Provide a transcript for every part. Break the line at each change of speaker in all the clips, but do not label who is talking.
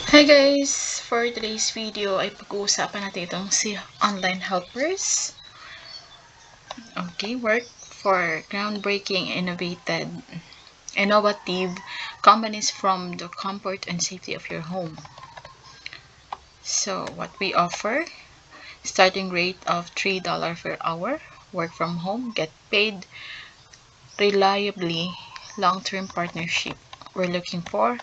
Hi guys! For today's video ay pag-uusapan natin itong si online helpers. Okay, work for groundbreaking, innovative companies from the comfort and safety of your home. So, what we offer, starting rate of $3 per hour, work from home, get paid reliably, long-term partnership. We're looking for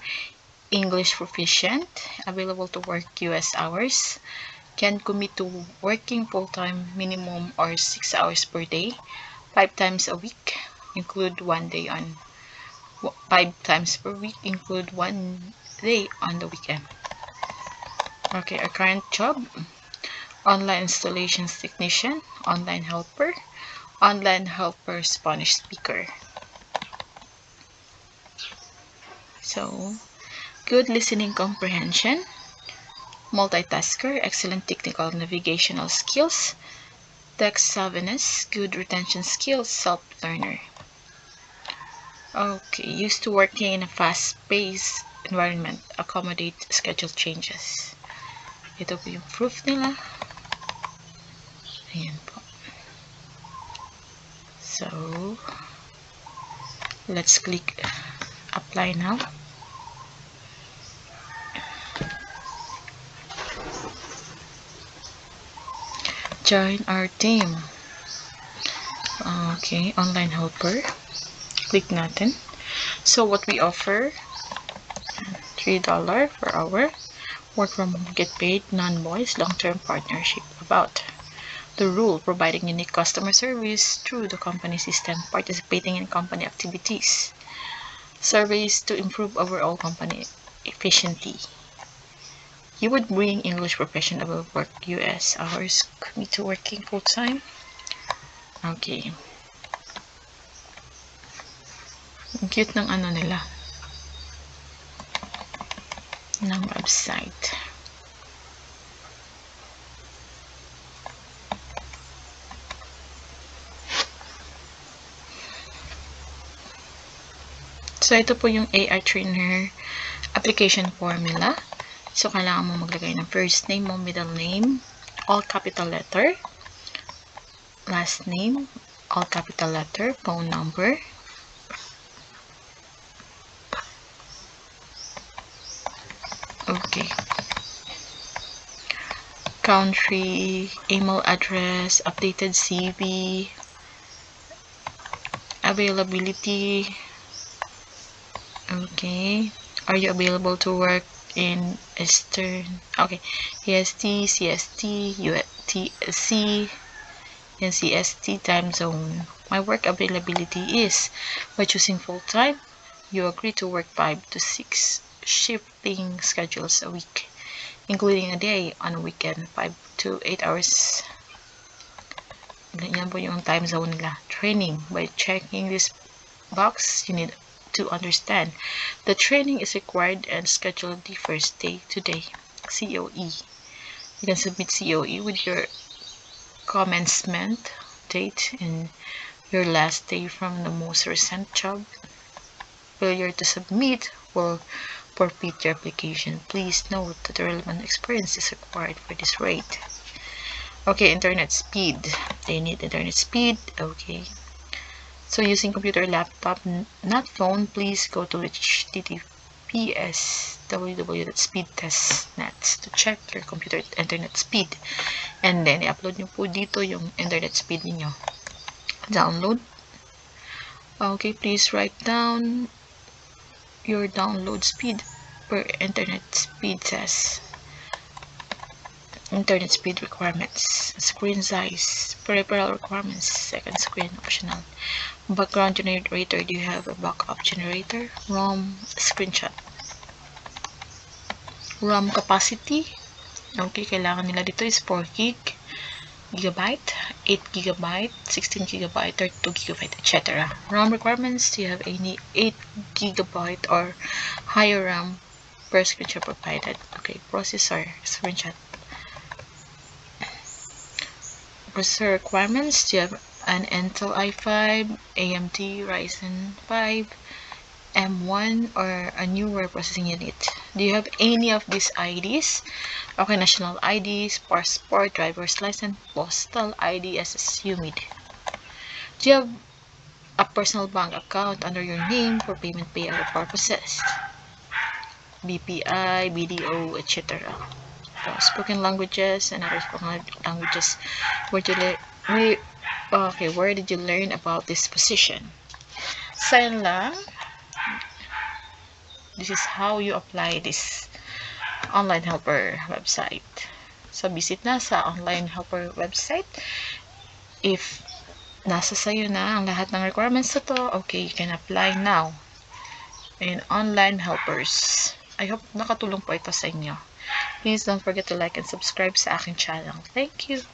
English proficient, available to work US hours, can commit to working full-time minimum or 6 hours per day, 5 times a week, include 1 day on 5 times per week, include 1 day on the weekend. Okay, our current job, online installations technician, online helper Spanish speaker. So, good listening comprehension, multitasker, excellent technical navigational skills, tech savviness, good retention skills, self-learner. Okay, used to working in a fast-paced environment, accommodate schedule changes. Ito po yung proof nila. Ayan po. So, let's click apply now. Join our team. Okay, online helper. Click natin. So, what we offer, $3 per hour. Work from home, get paid, non-voice, long-term partnership. About the rule, providing unique customer service through the company system, participating in company activities. Surveys to improve overall company efficiency. You would bring English professional work US hours, commit to working full-time. Okay. Ang cute ng ano nila. Ng website. So, ito po yung AI trainer application formula. So, kailangan mo maglagay ng first name mo, middle name, all capital letter, last name, all capital letter, phone number, okay, country, email address, updated CV, availability, okay, are you available to work in Eastern, okay, EST, CST, UTC, and CST time zone. My work availability is, by choosing full-time, you agree to work 5 to 6 shifting schedules a week, including a day on a weekend, 5 to 8 hours. Yan po yung time zone nila. Training. By checking this box, you need to understand the training is required and scheduled the first day today. COE. You can submit COE with your commencement date and your last day from the most recent job. Failure to submit will forfeit your application. Please note that the relevant experience is required for this rate. Okay, internet speed. They need internet speed. Okay. So, using computer, laptop, not phone, please go to https www.speedtest.net to check your computer internet speed. And then, i-upload nyo po dito yung internet speed niyo. Download. Okay, please write down your download speed per internet speed test. Internet speed requirements, screen size, peripheral requirements, second screen optional. Background generator, do you have a backup generator? ROM screenshot. ROM capacity, okay, kailangan nila dito is 4 gigabyte, 8 gigabyte, 16 gigabyte, 32 gigabyte, etc. ROM requirements, do you have any 8 gigabyte or higher RAM per screenshot provided? Okay, processor, screenshot. Processor requirements, do you have an Intel i5, AMD Ryzen 5, M1 or a new word processing unit. Do you have any of these IDs? Okay, national IDs, passport, driver's license, postal ID, SSU, MID. Do you have a personal bank account under your name for payment payout purposes? BPI, BDO, etc. Spoken languages and other spoken languages. Where did you learn about this position? Sign lang. This is how you apply this online helper website. So, visit na sa online helper website. If nasa sayo na ang lahat ng requirements na to, okay, you can apply now. And online helpers. I hope nakatulong po ito sa inyo. Please don't forget to like and subscribe sa aking channel. Thank you.